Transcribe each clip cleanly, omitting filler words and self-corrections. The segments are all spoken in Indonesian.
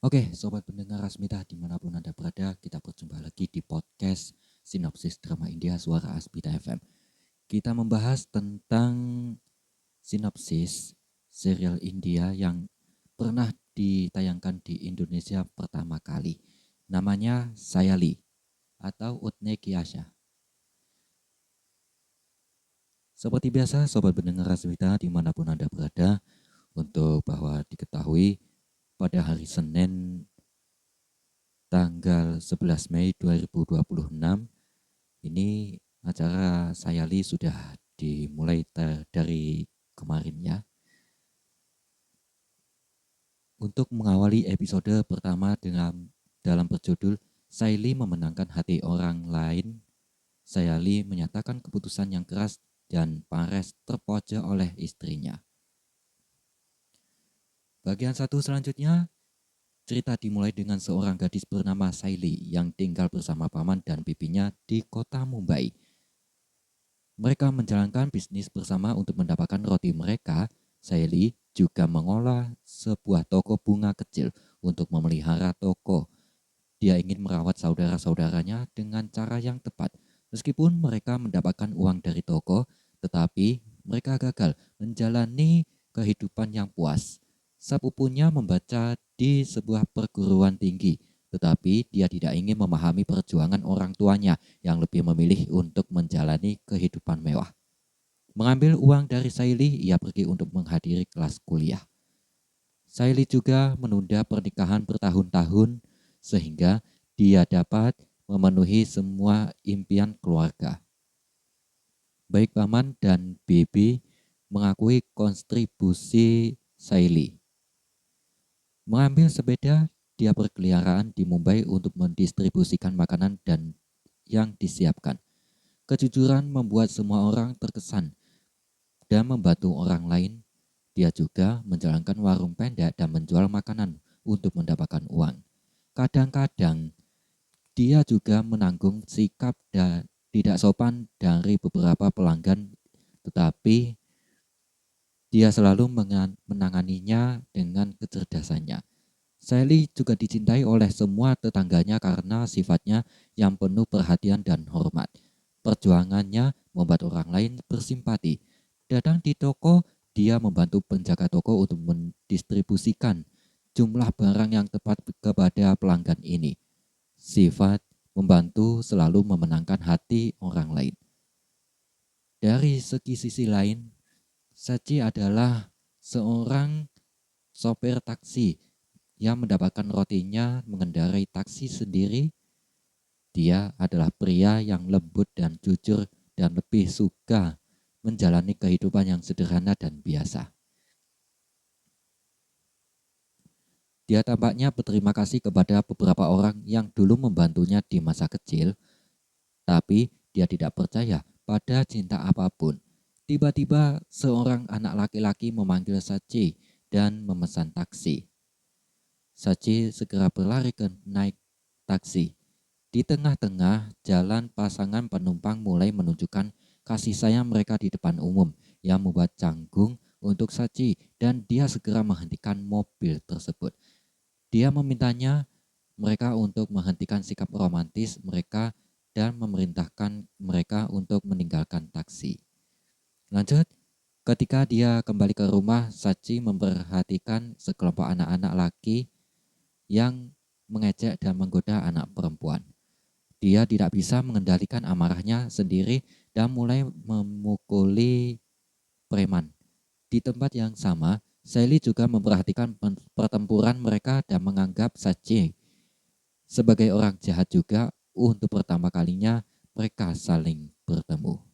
Oke, sobat pendengar Asmita dimanapun Anda berada, kita berjumpa lagi di podcast Sinopsis Drama India Suara Asmita FM. Kita membahas tentang sinopsis serial India yang pernah ditayangkan di Indonesia pertama kali. Namanya Sayali atau Utne Kiasha. Seperti biasa, sobat pendengar Asmita dimanapun Anda berada, untuk bahwa diketahui pada hari Senin tanggal 11 Mei 2026 ini acara Sayali sudah dimulai dari kemarin ya. Untuk mengawali episode pertama dalam berjudul Sayali memenangkan hati orang lain, Sayali menyatakan keputusan yang keras dan Pares terpojok oleh istrinya. Bagian satu selanjutnya, cerita dimulai dengan seorang gadis bernama Saili yang tinggal bersama paman dan bibinya di kota Mumbai. Mereka menjalankan bisnis bersama untuk mendapatkan roti mereka. Saili juga mengolah sebuah toko bunga kecil untuk memelihara toko. Dia ingin merawat saudara-saudaranya dengan cara yang tepat. Meskipun mereka mendapatkan uang dari toko, tetapi mereka gagal menjalani kehidupan yang puas. Sepupunya membaca di sebuah perguruan tinggi, tetapi dia tidak ingin memahami perjuangan orang tuanya yang lebih memilih untuk menjalani kehidupan mewah. Mengambil uang dari Saili, ia pergi untuk menghadiri kelas kuliah. Saili juga menunda pernikahan bertahun-tahun sehingga dia dapat memenuhi semua impian keluarga. Baik paman dan bibi mengakui kontribusi Saili. Mengambil sepeda, dia berkeliaran di Mumbai untuk mendistribusikan makanan dan yang disiapkan. Kejujuran membuat semua orang terkesan dan membantu orang lain. Dia juga menjalankan warung pendek dan menjual makanan untuk mendapatkan uang. Kadang-kadang dia juga menanggung sikap dan tidak sopan dari beberapa pelanggan, tetapi dia selalu menanganinya dengan kecerdasannya. Sally juga dicintai oleh semua tetangganya karena sifatnya yang penuh perhatian dan hormat. Perjuangannya membuat orang lain bersimpati. Datang di toko, dia membantu penjaga toko untuk mendistribusikan jumlah barang yang tepat kepada pelanggan ini. Sifat membantu selalu memenangkan hati orang lain. Dari segi sisi lain, Sachi adalah seorang sopir taksi yang mendapatkan rotinya mengendarai taksi sendiri. Dia adalah pria yang lembut dan jujur dan lebih suka menjalani kehidupan yang sederhana dan biasa. Dia tampaknya berterima kasih kepada beberapa orang yang dulu membantunya di masa kecil, tapi dia tidak percaya pada cinta apapun. Tiba-tiba seorang anak laki-laki memanggil Sachi dan memesan taksi. Sachi segera berlari ke naik taksi. Di tengah-tengah jalan, pasangan penumpang mulai menunjukkan kasih sayang mereka di depan umum yang membuat canggung untuk Sachi dan dia segera menghentikan mobil tersebut. Dia memintanya mereka untuk menghentikan sikap romantis mereka dan memerintahkan mereka untuk meninggalkan taksi. Lanjut, ketika dia kembali ke rumah, Sachi memperhatikan sekelompok anak-anak laki yang mengejek dan menggoda anak perempuan. Dia tidak bisa mengendalikan amarahnya sendiri dan mulai memukuli preman. Di tempat yang sama, Sally juga memperhatikan pertempuran mereka dan menganggap Sachi sebagai orang jahat juga. Untuk pertama kalinya mereka saling bertemu.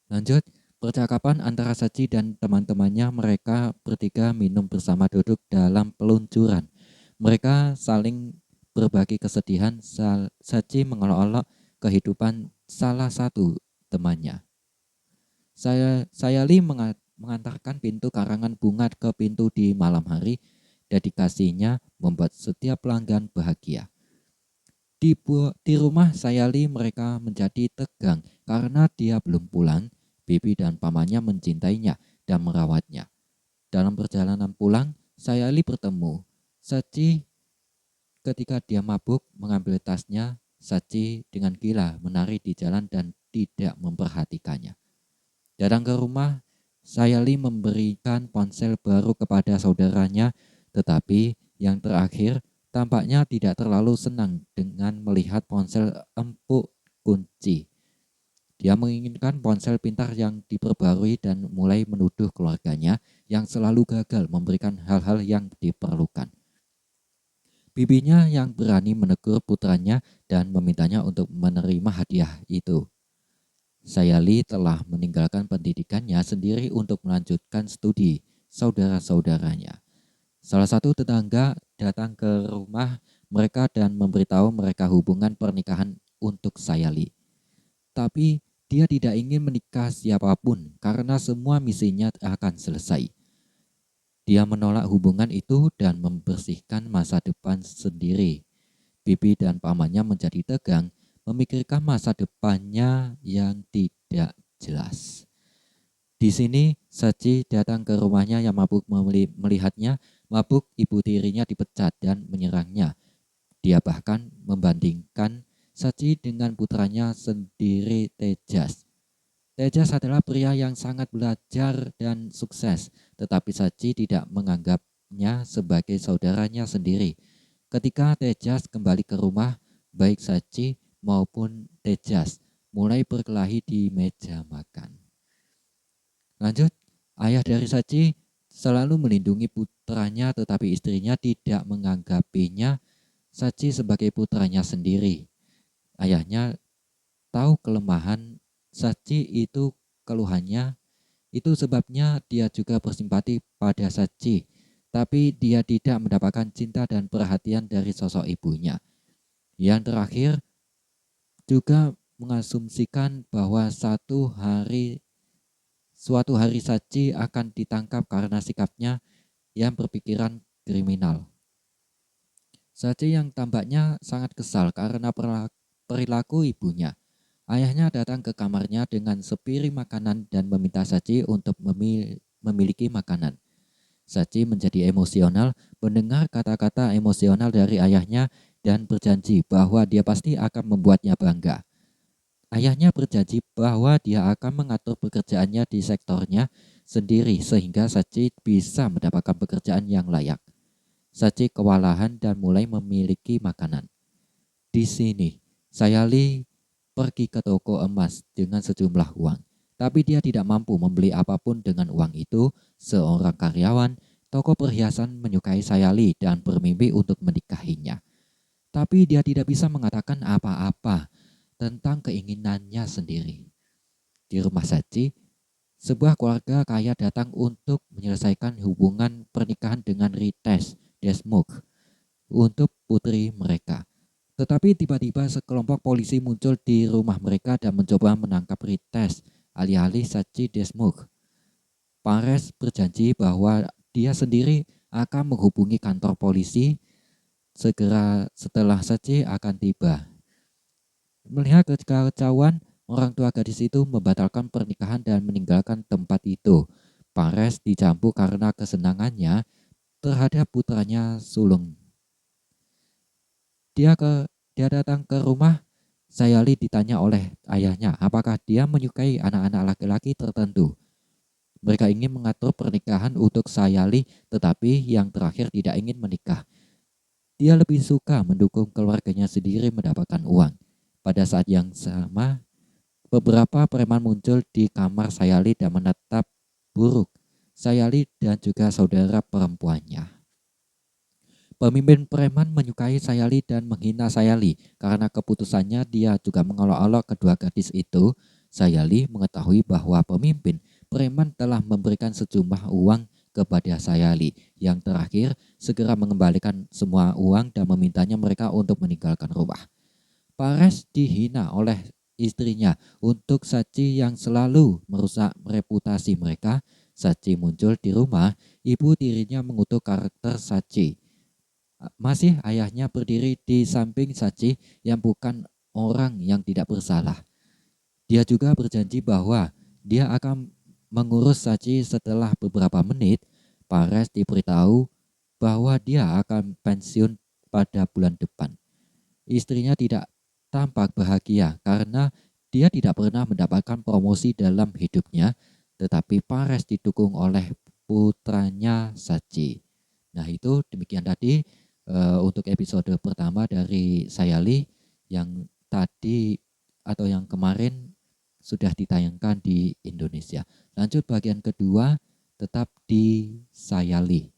Lanjut, percakapan antara Sachi dan teman-temannya, mereka bertiga minum bersama duduk dalam peluncuran. Mereka saling berbagi kesedihan. Sachi mengolok-olok kehidupan salah satu temannya. Sayali mengantarkan pintu karangan bunga ke pintu di malam hari. Dedikasinya membuat setiap pelanggan bahagia. Di rumah Sayali mereka menjadi tegang karena dia belum pulang. Bibi dan pamannya mencintainya dan merawatnya. Dalam perjalanan pulang, Sayali bertemu Sachi ketika dia mabuk mengambil tasnya, Sachi dengan gila menari di jalan dan tidak memperhatikannya. Datang ke rumah, Sayali memberikan ponsel baru kepada saudaranya, tetapi yang terakhir tampaknya tidak terlalu senang dengan melihat ponsel empuk kunci. Dia menginginkan ponsel pintar yang diperbarui dan mulai menuduh keluarganya yang selalu gagal memberikan hal-hal yang diperlukan. Bibinya yang berani menegur putranya dan memintanya untuk menerima hadiah itu. Sayali telah meninggalkan pendidikannya sendiri untuk melanjutkan studi saudara-saudaranya. Salah satu tetangga datang ke rumah mereka dan memberitahu mereka hubungan pernikahan untuk Sayali. Tapi dia tidak ingin menikah siapapun karena semua misinya akan selesai. Dia menolak hubungan itu dan membersihkan masa depan sendiri. Bibi dan pamannya menjadi tegang, memikirkan masa depannya yang tidak jelas. Di sini, Sachi datang ke rumahnya yang mabuk melihatnya, mabuk ibu tirinya dipecat dan menyerangnya. Dia bahkan membandingkan Sachi dengan putranya sendiri Tejas. Tejas adalah pria yang sangat belajar dan sukses, tetapi Sachi tidak menganggapnya sebagai saudaranya sendiri. Ketika Tejas kembali ke rumah, baik Sachi maupun Tejas mulai berkelahi di meja makan. Lanjut, ayah dari Sachi selalu melindungi putranya, tetapi istrinya tidak menganggapinya Sachi sebagai putranya sendiri. Ayahnya tahu kelemahan Sachi itu keluhannya, itu sebabnya dia juga bersimpati pada Sachi, tapi dia tidak mendapatkan cinta dan perhatian dari sosok ibunya. Yang terakhir, juga mengasumsikan bahwa suatu hari Sachi akan ditangkap karena sikapnya yang berpikiran kriminal. Sachi yang tampaknya sangat kesal karena perilaku ibunya. Ayahnya datang ke kamarnya dengan sepiring makanan dan meminta Sachi untuk memiliki makanan. Sachi menjadi emosional mendengar kata-kata emosional dari ayahnya dan berjanji bahwa dia pasti akan membuatnya bangga. Ayahnya berjanji bahwa dia akan mengatur pekerjaannya di sektornya sendiri sehingga Sachi bisa mendapatkan pekerjaan yang layak. Sachi kewalahan dan mulai memiliki makanan. Di sini, Sayali pergi ke toko emas dengan sejumlah uang. Tapi dia tidak mampu membeli apapun dengan uang itu. Seorang karyawan toko perhiasan menyukai Sayali dan bermimpi untuk menikahinya. Tapi dia tidak bisa mengatakan apa-apa tentang keinginannya sendiri. Di rumah Sachi, sebuah keluarga kaya datang untuk menyelesaikan hubungan pernikahan dengan Ritesh Deshmukh untuk putri mereka. Tetapi tiba-tiba sekelompok polisi muncul di rumah mereka dan mencoba menangkap Ritesh, alih-alih Sachi Deshmukh. Paresh berjanji bahwa dia sendiri akan menghubungi kantor polisi segera setelah Sachi akan tiba. Melihat kekacauan, orang tua gadis itu membatalkan pernikahan dan meninggalkan tempat itu. Paresh dicambuk karena kesenangannya terhadap putranya sulung. Dia datang ke rumah. Sayali ditanya oleh ayahnya apakah dia menyukai anak-anak laki-laki tertentu. Mereka ingin mengatur pernikahan untuk Sayali, tetapi yang terakhir tidak ingin menikah. Dia lebih suka mendukung keluarganya sendiri mendapatkan uang. Pada saat yang sama, beberapa preman muncul di kamar Sayali dan menatap buruk Sayali dan juga saudara perempuannya. Pemimpin preman menyukai Sayali dan menghina Sayali. Karena keputusannya dia juga mengolok-olok kedua gadis itu. Sayali mengetahui bahwa pemimpin preman telah memberikan sejumlah uang kepada Sayali. Yang terakhir segera mengembalikan semua uang dan memintanya mereka untuk meninggalkan rumah. Paresh dihina oleh istrinya untuk Sachi yang selalu merusak reputasi mereka. Sachi muncul di rumah, ibu tirinya mengutuk karakter Sachi. Masih ayahnya berdiri di samping Sachi yang bukan orang yang tidak bersalah. Dia juga berjanji bahwa dia akan mengurus Sachi. Setelah beberapa menit, Paresh diberitahu bahwa dia akan pensiun pada bulan depan. Istrinya tidak tampak bahagia karena dia tidak pernah mendapatkan promosi dalam hidupnya, tetapi Pares didukung oleh putranya Saji. Nah, itu demikian tadi untuk episode pertama dari Sayali yang tadi atau yang kemarin sudah ditayangkan di Indonesia. Lanjut bagian kedua tetap di Sayali.